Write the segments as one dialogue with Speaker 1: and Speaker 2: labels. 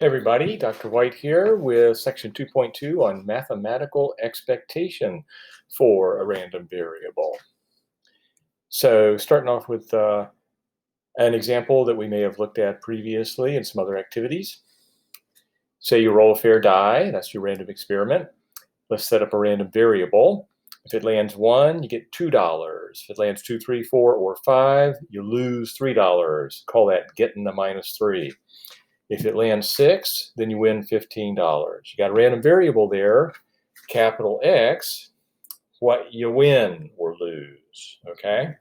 Speaker 1: Hey everybody, Dr. White here with section 2.2 on mathematical expectation for a random variable. So starting off with an example that we may have looked at previously in some other activities. Say you roll a fair die, that's your random experiment. Let's set up a random variable. If it lands 1, you get $2. If it lands 2, 3, 4, or 5, you lose $3. Call that getting a -3. If it lands 6, then you win $15. You got a random variable there, capital X, what you win or lose, okay?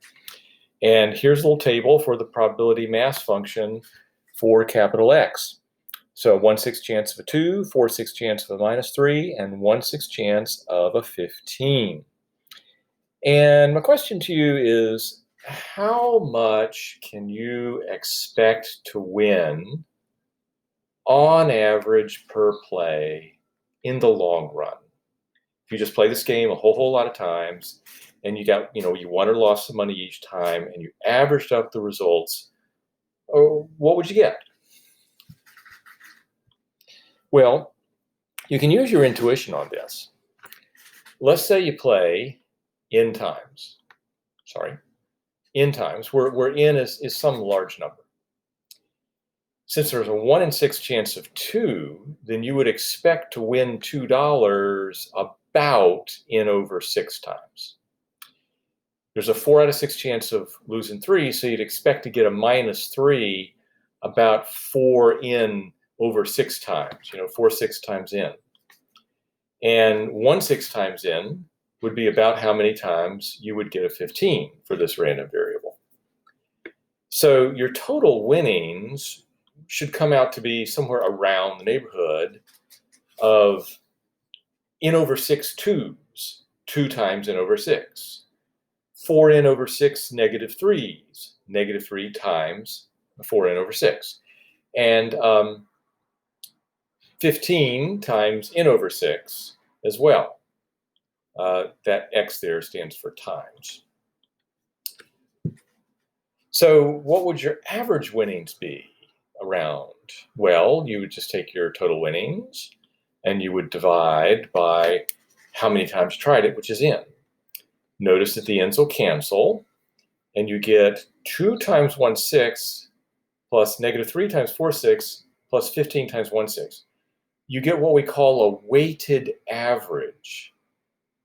Speaker 1: And here's a little table for the probability mass function for capital X. So 1/6 chance of a 2, 4/6 chance of a -3, and 1/6 chance of a 15. And my question to you is, how much can you expect to win on average per play in the long run? If you just play this game a whole lot of times and you got, you won or lost some money each time and you averaged up the results, what would you get? Well, you can use your intuition on this. Let's say you play n times, where n is some large number. Since there's a 1 in 6 chance of 2, then you would expect to win $2 about n over 6 times. There's a 4 out of 6 chance of losing 3, so you'd expect to get a -3 about 4n over 6 times, 4/6 times n. And 1/6 times n would be about how many times you would get a 15 for this random variable. So your total winnings should come out to be somewhere around the neighborhood of n over 6 twos, 2 times n over 6. 4n over 6 -3s, -3 times 4n over 6. And 15 times n over 6 as well. That x there stands for times. So what would your average winnings be around? Well, you would just take your total winnings and you would divide by how many times you tried it, which is n. Notice that the n's will cancel, and you get 2 times 1/6 plus -3 times 4/6 plus 15 times 1/6. You get what we call a weighted average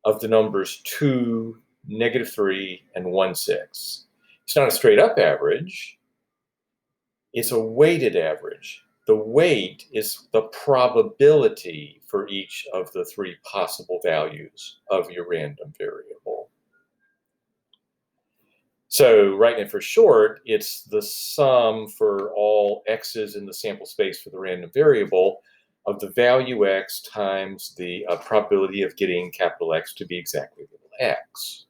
Speaker 1: of the numbers 2, -3, and 1/6. It's not a straight up average. It's a weighted average. The weight is the probability for each of the 3 possible values of your random variable. So writing it for short, it's the sum for all x's in the sample space for the random variable of the value x times the probability of getting capital X to be exactly little x.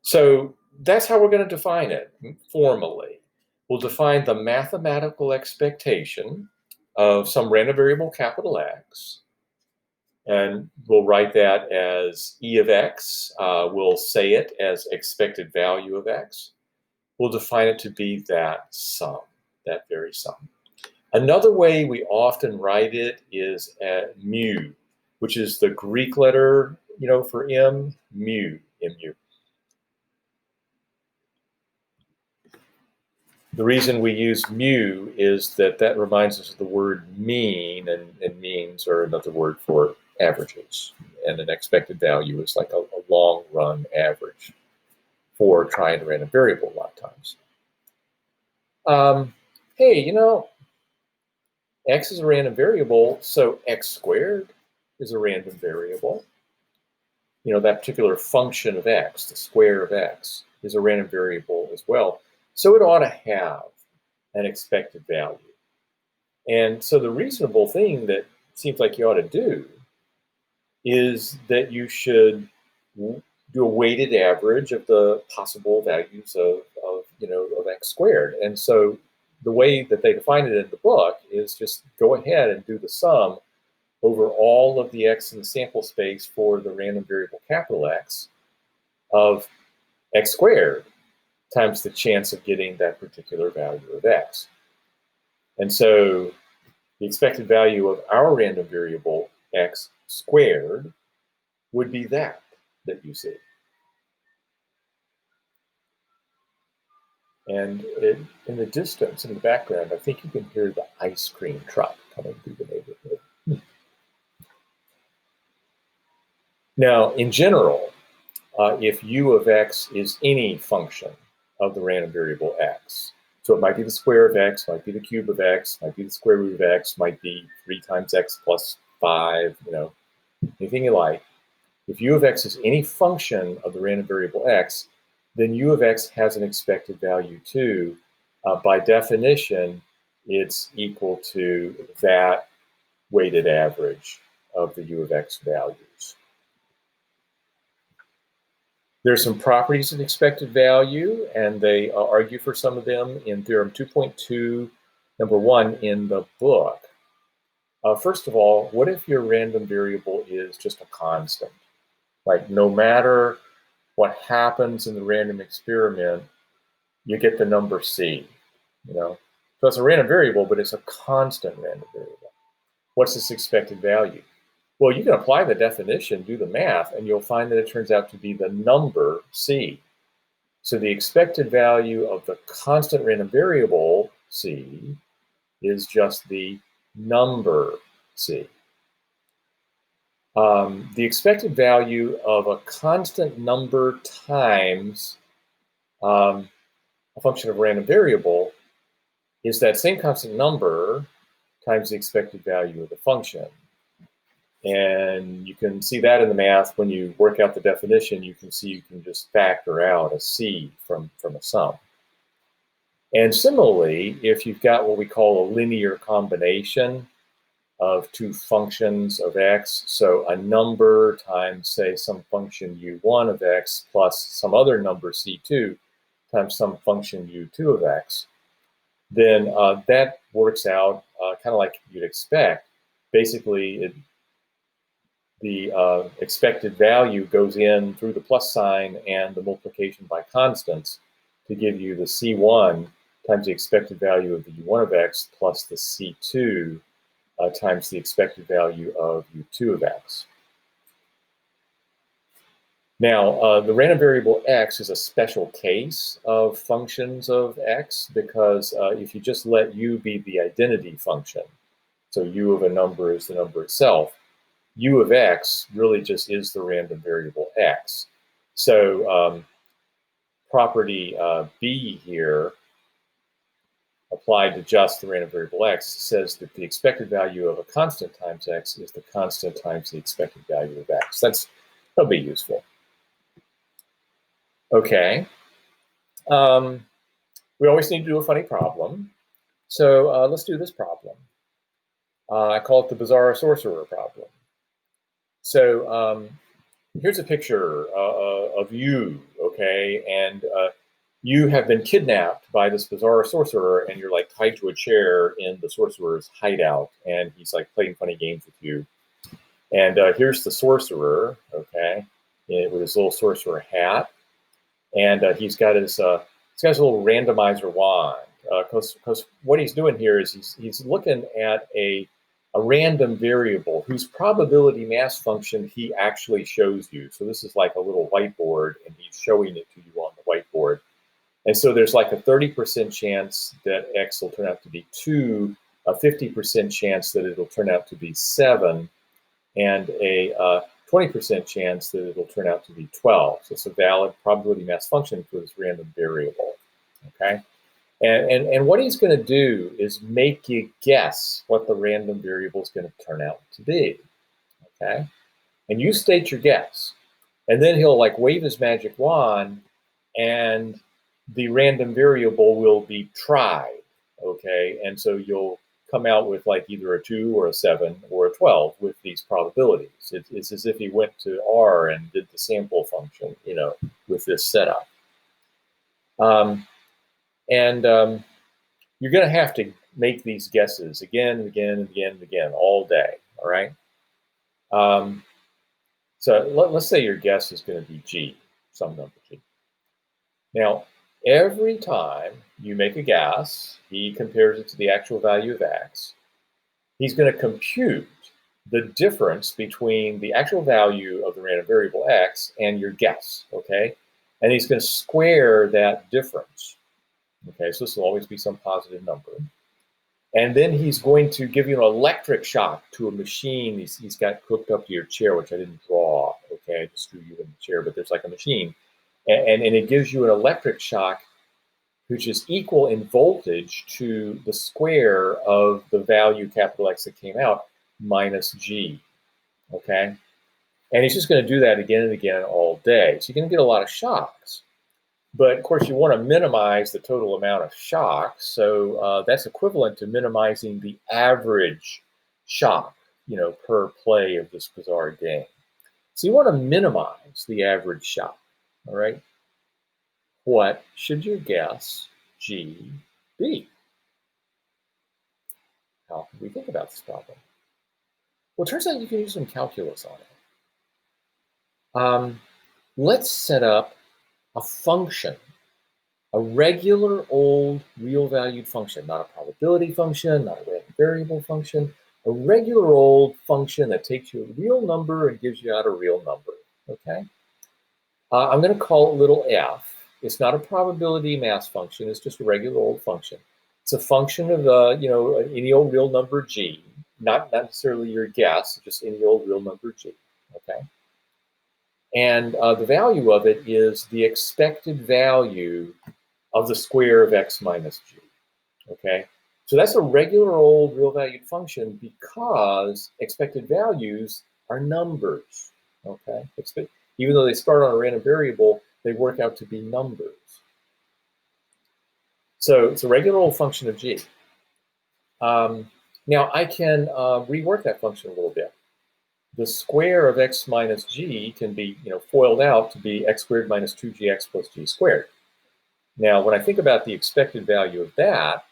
Speaker 1: So that's how we're going to define it formally. We'll define the mathematical expectation of some random variable capital X, and we'll write that as E of x. We'll say it as expected value of x. We'll define it to be that sum, that very sum. Another way we often write it is at mu, which is the Greek letter, for m, mu, mu. The reason we use mu is that reminds us of the word mean, and means are another word for averages. And an expected value is like a long run average for trying a random variable a lot of times. Hey, x is a random variable, so x squared is a random variable. That particular function of x, the square of x, is a random variable as well. So it ought to have an expected value. And so the reasonable thing that seems like you ought to do is that you should do a weighted average of the possible values of x squared. And so the way that they define it in the book is just go ahead and do the sum over all of the x in the sample space for the random variable capital X of x squared times the chance of getting that particular value of x. And so the expected value of our random variable x squared would be that you see. And in the distance, in the background, I think you can hear the ice cream truck coming through the neighborhood. Now, in general, if u of x is any function of the random variable x, so it might be the square of x, might be the cube of x, might be the square root of x, might be 3 times x plus 5, anything you like. If u of x is any function of the random variable x, then u of x has an expected value too. By definition, it's equal to that weighted average of the u of x values. There's some properties of expected value, and they argue for some of them in Theorem 2.2, number 1 in the book. First of all, what if your random variable is just a constant? Like no matter what happens in the random experiment, you get the number C, So it's a random variable, but it's a constant random variable. What's its expected value? Well, you can apply the definition, do the math, and you'll find that it turns out to be the number C. So the expected value of the constant random variable C is just the number C. The expected value of a constant number times a function of a random variable is that same constant number times the expected value of the function. And you can see that in the math. When you work out the definition, you can see you can just factor out a C from a sum. And similarly, if you've got what we call a linear combination of two functions of x, so a number times, say, some function u1 of x plus some other number c2 times some function u2 of x, then that works out kind of like you'd expect. Basically, the expected value goes in through the plus sign and the multiplication by constants to give you the c1 times the expected value of the u1 of x plus the c2 times the expected value of u2 of x. Now, the random variable x is a special case of functions of x because if you just let u be the identity function, so u of a number is the number itself, u of x really just is the random variable x. So property B here, applied to just the random variable x, says that the expected value of a constant times x is the constant times the expected value of x. That'll be useful. Okay. We always need to do a funny problem. So let's do this problem. I call it the Bizarre Sorcerer Problem. So here's a picture of you, okay? And you have been kidnapped by this bizarre sorcerer, and you're like tied to a chair in the sorcerer's hideout, and he's like playing funny games with you. And here's the sorcerer, okay, with his little sorcerer hat, and he's got his little randomizer wand. Because what he's doing here is he's looking at a random variable whose probability mass function he actually shows you. So this is like a little whiteboard, and he's showing it to you on the whiteboard. And so there's like a 30% chance that x will turn out to be 2, a 50% chance that it'll turn out to be 7, and a 20% chance that it'll turn out to be 12. So it's a valid probability mass function for this random variable, okay? And what he's going to do is make you guess what the random variable is going to turn out to be, okay? And you state your guess. And then he'll like wave his magic wand, and the random variable will be tried, okay? And so you'll come out with like either a 2 or a 7 or a 12 with these probabilities. It's as if he went to R and did the sample function, with this setup. You're going to have to make these guesses again and again and again and again all day, all right? So let's say your guess is going to be G, some number G. Now, every time you make a guess, he compares it to the actual value of x. He's going to compute the difference between the actual value of the random variable x and your guess, okay? And he's going to square that difference, okay? So this will always be some positive number. And then he's going to give you an electric shock to a machine he's got hooked up to your chair, which I didn't draw, okay? I just drew you in the chair, but there's like a machine. And it gives you an electric shock which is equal in voltage to the square of the value capital X that came out minus G, okay? And he's just going to do that again and again all day. So you're going to get a lot of shocks. But of course, you want to minimize the total amount of shocks. So that's equivalent to minimizing the average shock, per play of this bizarre game. So you want to minimize the average shock, all right? What should your guess G be? How can we think about this problem? Well, it turns out you can use some calculus on it. Let's set up a function, a regular old real-valued function, not a probability function, not a random variable function, a regular old function that takes you a real number and gives you out a real number, okay? I'm going to call it little f. It's not a probability mass function. It's just a regular old function. It's a function of, any old real number g, not necessarily your guess, just any old real number g, okay? And the value of it is the expected value of the square of x minus g, okay? So that's a regular old real-valued function because expected values are numbers, okay? Even though they start on a random variable, they work out to be numbers. So it's a regular old function of g. Now I can rework that function a little bit. The square of x minus g can be foiled out to be x squared minus 2gx plus g squared. Now, when I think about the expected value of that,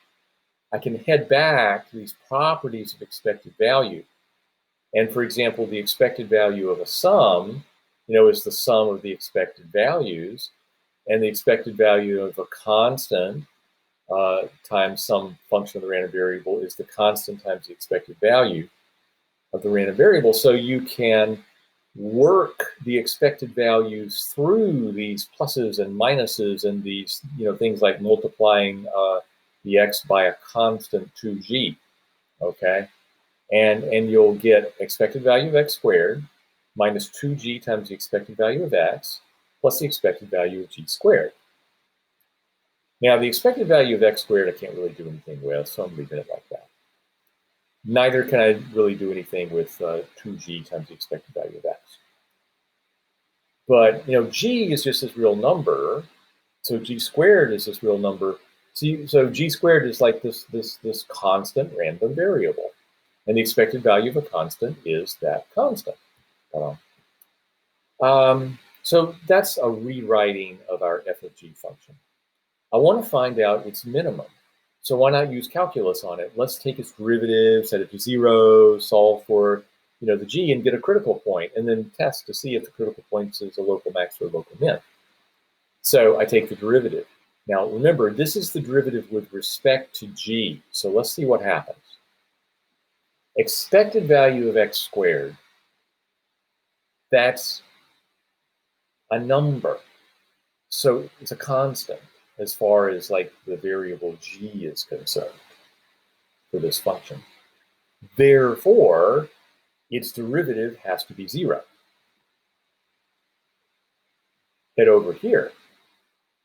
Speaker 1: I can head back to these properties of expected value. And for example, the expected value of a sum, is the sum of the expected values. And the expected value of a constant times some function of the random variable is the constant times the expected value of the random variable. So you can work the expected values through these pluses and minuses and these, things like multiplying the x by a constant 2g, okay? And you'll get expected value of x squared minus 2g times the expected value of x plus the expected value of g squared. Now, the expected value of x squared I can't really do anything with, so I'm leaving it like that. Neither can I really do anything with 2g times the expected value of x. But, g is just this real number, so g squared is this real number. So g squared is like this constant random variable. And the expected value of a constant is that constant. So that's a rewriting of our f of g function. I want to find out its minimum. So why not use calculus on it? Let's take its derivative, set it to 0, solve for the g and get a critical point, and then test to see if the critical point is a local max or a local min. So I take the derivative. Now remember, this is the derivative with respect to g. So let's see what happens. Expected value of x squared, that's a number. So it's a constant as far as like the variable g is concerned for this function. Therefore, its derivative has to be 0. Head over here.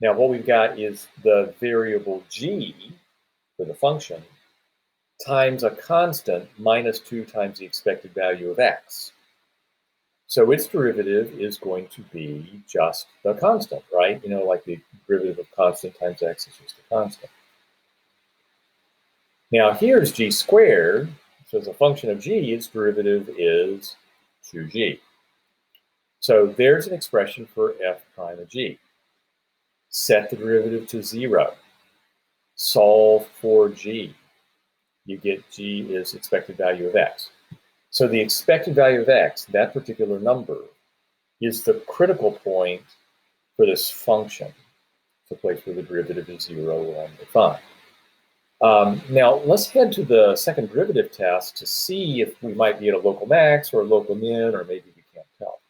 Speaker 1: Now what we've got is the variable g for the function times a constant minus 2 times the expected value of x. So its derivative is going to be just the constant, right? Like the derivative of constant times x is just a constant. Now here's g squared. So as a function of g, its derivative is 2g. So there's an expression for f prime of g. Set the derivative to 0. Solve for g. You get g is expected value of x. So the expected value of x, that particular number, is the critical point for this function. It's a place where the derivative is 0 or undefined. Now, let's head to the second derivative test to see if we might be at a local max or a local min, or maybe we can't tell.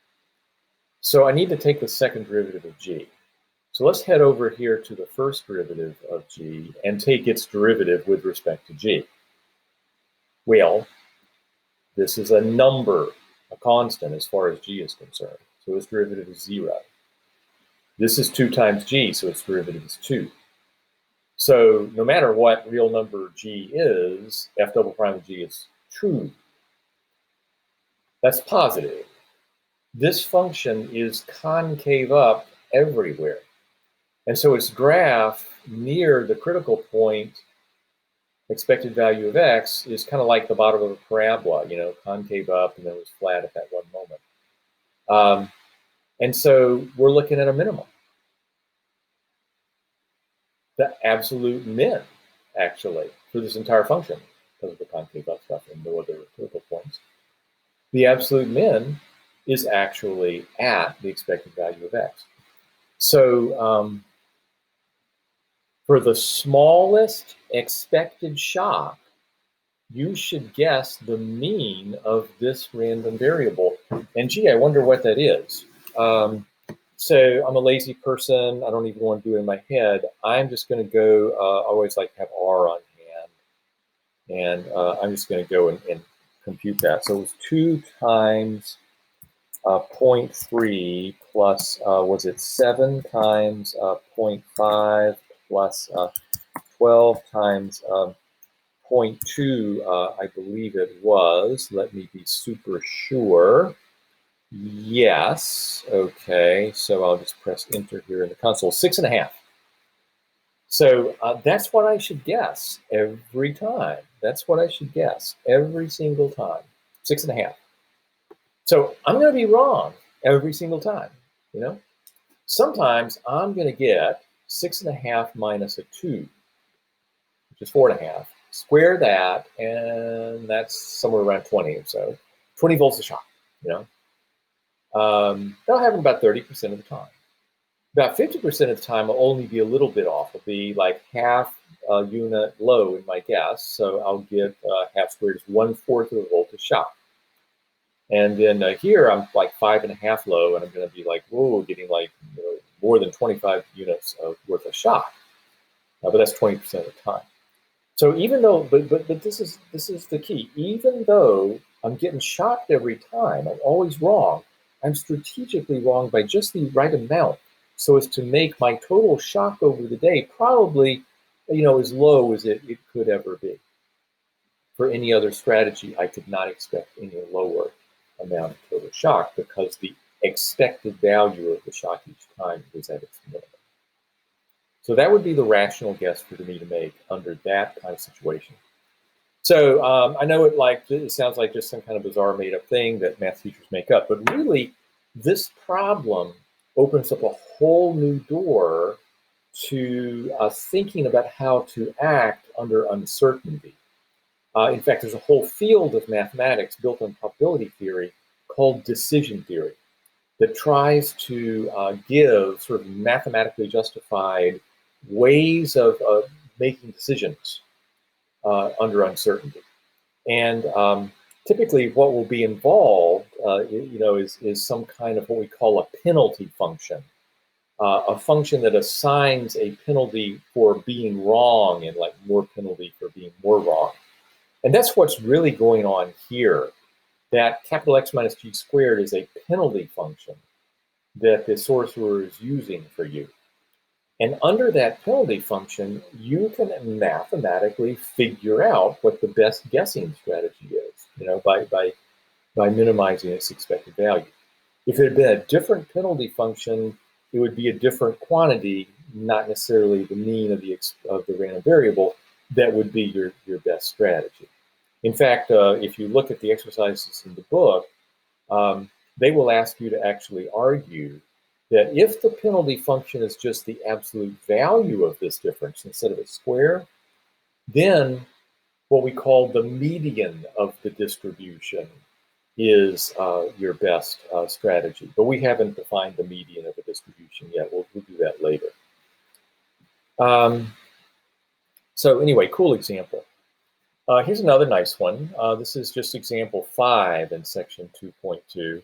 Speaker 1: So I need to take the second derivative of g. So let's head over here to the first derivative of g and take its derivative with respect to g. Well, this is a number, a constant as far as g is concerned. So its derivative is 0. This is 2 times g, so its derivative is 2. So no matter what real number g is, f double prime of g is true. That's positive. This function is concave up everywhere. And so its graph near the critical point, expected value of x, is kind of like the bottom of a parabola, concave up, and then it was flat at that one moment. And so we're looking at a minimum. The absolute min, actually, for this entire function, because of the concave up stuff and no other critical points. The absolute min is actually at the expected value of x. So for the smallest expected shock, you should guess the mean of this random variable. And gee, I wonder what that is. So I'm a lazy person. I don't even want to do it in my head. I'm just going to go, I always like to have R on hand. And I'm just going to go and compute that. So it was 2 times 0.3 plus, was it 7 times 0.5 plus 12 times 0.2, I believe it was. Let me be super sure. Yes. Okay. So I'll just press enter here in the console. 6.5. So that's what I should guess every time. That's what I should guess every single time. 6.5. So I'm going to be wrong every single time. Sometimes I'm going to get 6.5 minus a 2, which is 4.5. Square that, and that's somewhere around 20 or so. 20 volts a shock. That'll happen about 30% of the time. About 50% of the time, I'll only be a little bit off. It'll be like half a unit low in my guess. So I'll get half squared is 1/4 of a volt a shock. And then here I'm like 5.5 low, and I'm going to be like, whoa, getting like more than 25 units worth of shock. But that's 20% of the time. So even though, but this is the key. Even though I'm getting shocked every time, I'm always wrong. I'm strategically wrong by just the right amount, so as to make my total shock over the day probably, as low as it could ever be. For any other strategy, I could not expect any lower amount of total shock because the expected value of the shock each time is at its minimum. So that would be the rational guess for me to make under that kind of situation. So I know it sounds like just some kind of bizarre made-up thing that math teachers make up, but really this problem opens up a whole new door to thinking about how to act under uncertainty. In fact, there's a whole field of mathematics built on probability theory called decision theory that tries to give sort of mathematically justified ways of making decisions under uncertainty. And typically what will be involved, is some kind of what we call a penalty function. A function that assigns a penalty for being wrong and like more penalty for being more wrong. And that's what's really going on here. That capital X minus g squared is a penalty function that the sorcerer is using for you. And under that penalty function, you can mathematically figure out what the best guessing strategy is, by minimizing its expected value. If it had been a different penalty function, it would be a different quantity, not necessarily the mean of the random variable. That would be your best strategy. In fact, if you look at the exercises in the book, they will ask you to actually argue that if the penalty function is just the absolute value of this difference instead of a square, then what we call the median of the distribution is your best strategy. But we haven't defined the median of the distribution yet. We'll do that later. So anyway, cool example. Here's another nice one. This is just example 5 in section 2.2.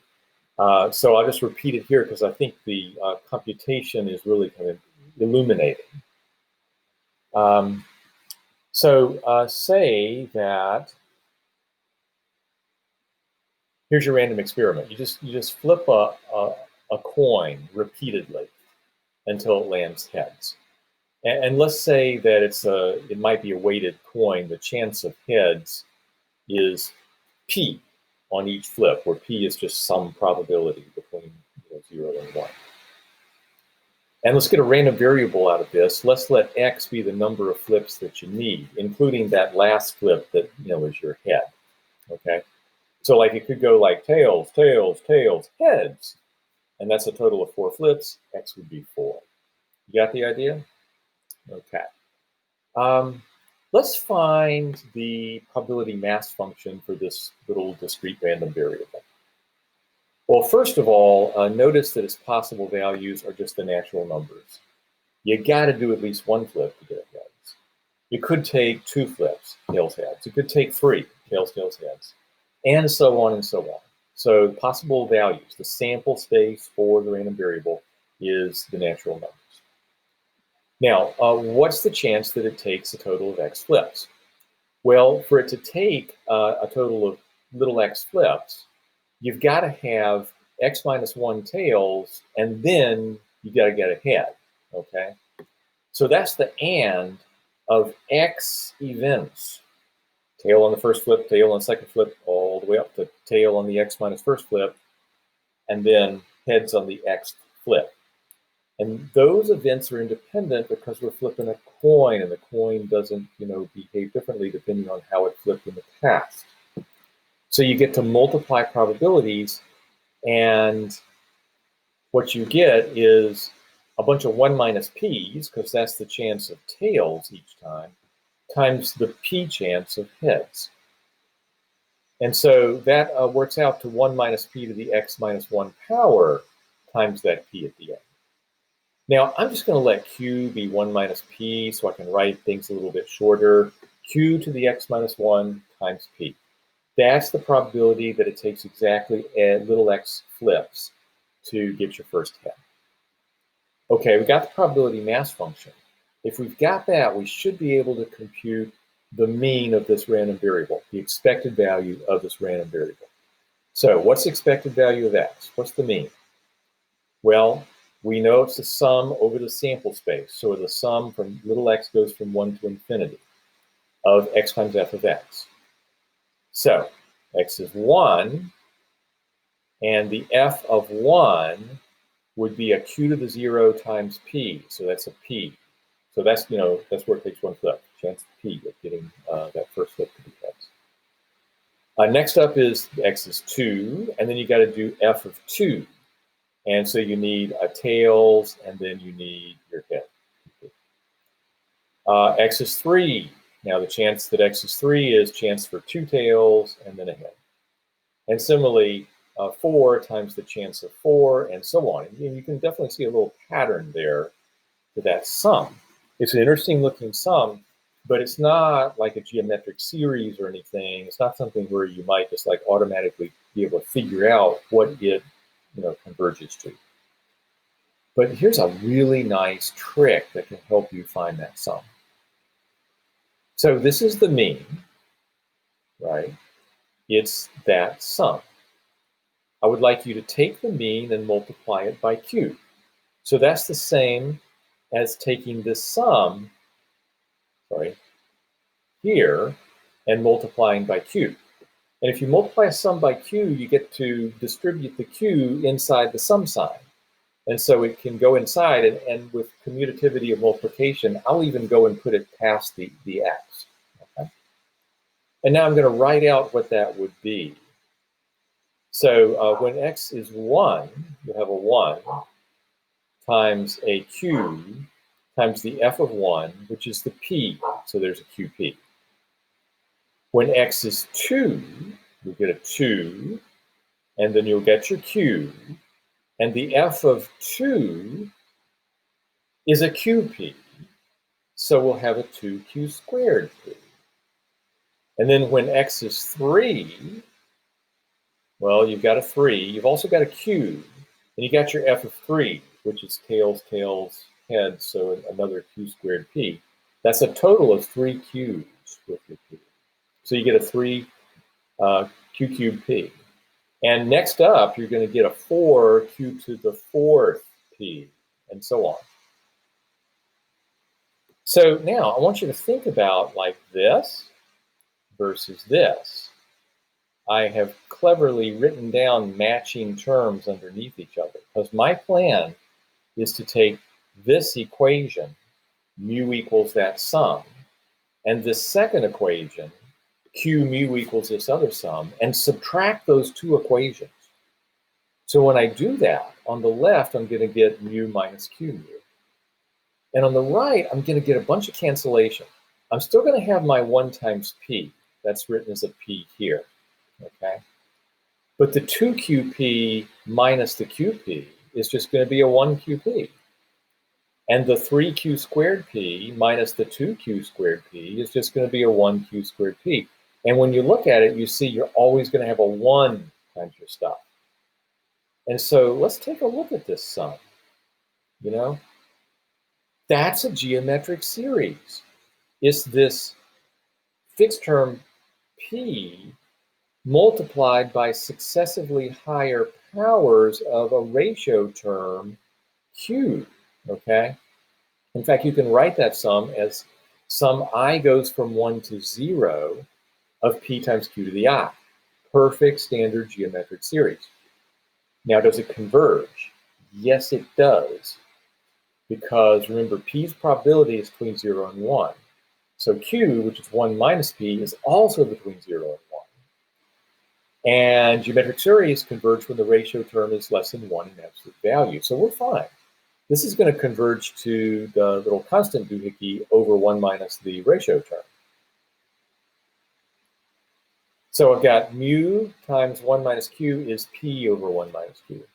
Speaker 1: So I'll just repeat it here because I think the computation is really kind of illuminating. Say that here's your random experiment. You just flip a coin repeatedly until it lands heads. And let's say that it might be a weighted coin. The chance of heads is p on each flip, where p is just some probability between 0 and 1. And let's get a random variable out of this. Let's let x be the number of flips that you need, including that last flip that is your head. Okay, so like it could go like tails, tails, tails, heads, and that's a total of 4 flips. X would be 4. You got the idea? Okay. Let's find the probability mass function for this little discrete random variable. Well, first of all, notice that its possible values are just the natural numbers. You got to do at least 1 flip to get heads. You could take 2 flips, tails, heads. You could take 3, tails, tails, heads, and so on and so on. So possible values, the sample space for the random variable is the natural numbers. Now, what's the chance that it takes a total of x flips? Well, for it to take a total of little x flips, you've got to have x minus 1 tails, and then you got to get a head, okay? So that's the and of x events. Tail on the first flip, tail on the second flip, all the way up to tail on the x minus first flip, and then heads on the x flip. And those events are independent because we're flipping a coin, and the coin doesn't, behave differently depending on how it flipped in the past. So you get to multiply probabilities, and what you get is a bunch of 1 minus p's, because that's the chance of tails each time, times the p chance of heads. And so that works out to 1 minus p to the x minus 1 power times that p at the end. Now, I'm just going to let q be 1 minus p so I can write things a little bit shorter. Q to the x minus 1 times p. That's the probability that it takes exactly little x flips to get your first head. Okay, we got the probability mass function. If we've got that, we should be able to compute the mean of this random variable, the expected value of this random variable. So what's the expected value of x? What's the mean? Well, we know it's the sum over the sample space. So the sum from little x goes from 1 to infinity of x times f of x. So x is 1, and the f of 1 would be a q to the 0 times p. So that's a p. So that's, that's where it takes 1 flip. Chance of p of getting that first flip to be heads. Next up is x is 2, and then you got to do f of 2. And so you need a tails, and then you need your head. X is 3. Now the chance that x is 3 is chance for 2 tails and then a head. And similarly, 4 times the chance of 4, and so on. And you can definitely see a little pattern there to that sum. It's an interesting looking sum, but it's not like a geometric series or anything. It's not something where you might just like automatically be able to figure out what it converges to. But here's a really nice trick that can help you find that sum. So this is the mean, right? It's that sum. I would like you to take the mean and multiply it by q. So that's the same as taking this sum, here, and multiplying by q. And if you multiply a sum by q, you get to distribute the q inside the sum sign. And so it can go inside, and with commutativity of multiplication, I'll even go and put it past the x. Okay? And now I'm going to write out what that would be. So when x is 1, you have a 1 times a q times the f of 1, which is the p. So there's a qp. When x is 2, you'll get a 2, and then you'll get your q. And the f of 2 is a qp. So we'll have a 2q squared p. And then when x is 3, well, you've got a 3. You've also got a q. And you got your f of 3, which is tails, tails, heads, so another q squared p. That's a total of 3 q's with your p. So you get a 3 q cubed p. And next up, you're going to get a 4 q to the 4th p, and so on. So now I want you to think about like this versus this. I have cleverly written down matching terms underneath each other because my plan is to take this equation, mu equals that sum, and this second equation, q mu equals this other sum, and subtract those two equations. So when I do that, on the left, I'm going to get mu minus q mu. And on the right, I'm going to get a bunch of cancellation. I'm still going to have my 1 times p. That's written as a p here, okay? But the 2qp minus the qp is just going to be a 1qp. And the 3q squared p minus the 2q squared p is just going to be a 1q squared p. And when you look at it, you see you're always going to have a 1 times your stuff. And so let's take a look at this sum, you know? That's a geometric series. It's this fixed term p multiplied by successively higher powers of a ratio term q, okay? In fact, you can write that sum as sum I goes from 1 to 0 of p times q to the I. Perfect standard geometric series. Now, does it converge? Yes, it does. Because remember, p's probability is between 0 and 1. So q, which is 1 minus p, is also between 0 and 1. And geometric series converge when the ratio term is less than 1 in absolute value. So we're fine. This is going to converge to the little constant doohickey over 1 minus the ratio term. So I've got mu times 1 minus q is p over 1 minus q.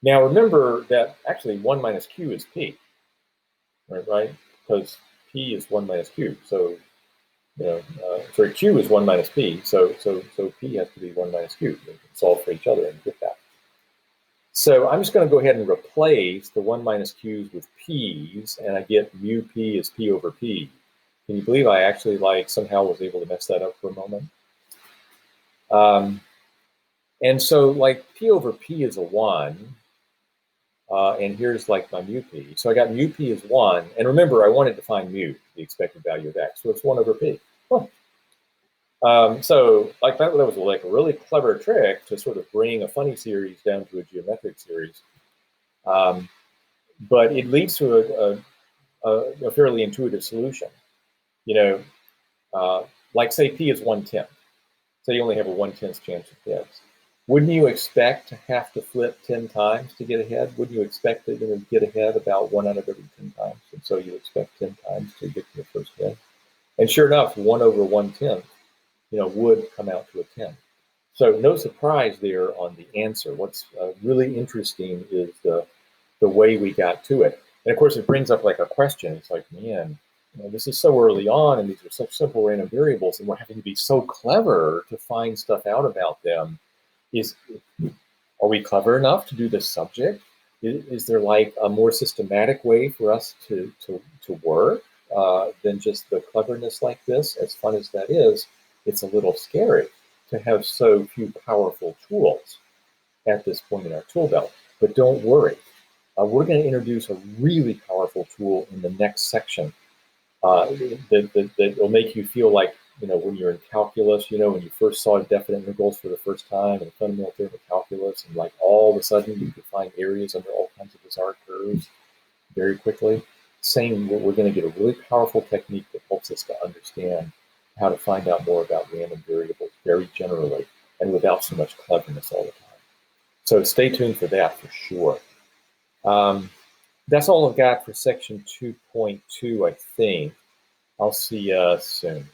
Speaker 1: Now remember that actually 1 minus q is p, right? Because p is 1 minus q. So, sorry, q is 1 minus p. So p has to be 1 minus q. You can solve for each other and get that. So I'm just going to go ahead and replace the 1 minus q's with p's, and I get mu p is p over p. Can you believe I actually somehow was able to mess that up for a moment? And so p over p is a 1. And here's my mu p. So I got mu p is 1. And remember, I wanted to find mu, the expected value of x. So it's 1 over p. Huh. So that was a really clever trick to sort of bring a funny series down to a geometric series. But it leads to a fairly intuitive solution. Say p is 1/10. Say you only have a 1/10 chance of heads. Wouldn't you expect to have to flip 10 times to get ahead? Wouldn't you expect that you're going to get ahead about 1 out of every 10 times? And so you expect 10 times to get to your first head. And sure enough, 1 over 1/10, would come out to a 10. So no surprise there on the answer. What's really interesting is the way we got to it. And of course, it brings up a question. It's like, man, this is so early on, and these are such simple random variables, and we're having to be so clever to find stuff out about them. Are we clever enough to do this subject? Is there a more systematic way for us to work than just the cleverness like this? As fun as that is, it's a little scary to have so few powerful tools at this point in our tool belt. But don't worry. We're going to introduce a really powerful tool in the next section that will make you feel like, when you're in calculus, when you first saw definite intervals for the first time and a fundamental theorem of calculus, and all of a sudden you could find areas under all kinds of bizarre curves very quickly. We're going to get a really powerful technique that helps us to understand how to find out more about random variables very generally and without so much cleverness all the time. So stay tuned for that for sure. That's all I've got for section 2.2, I think. I'll see you soon.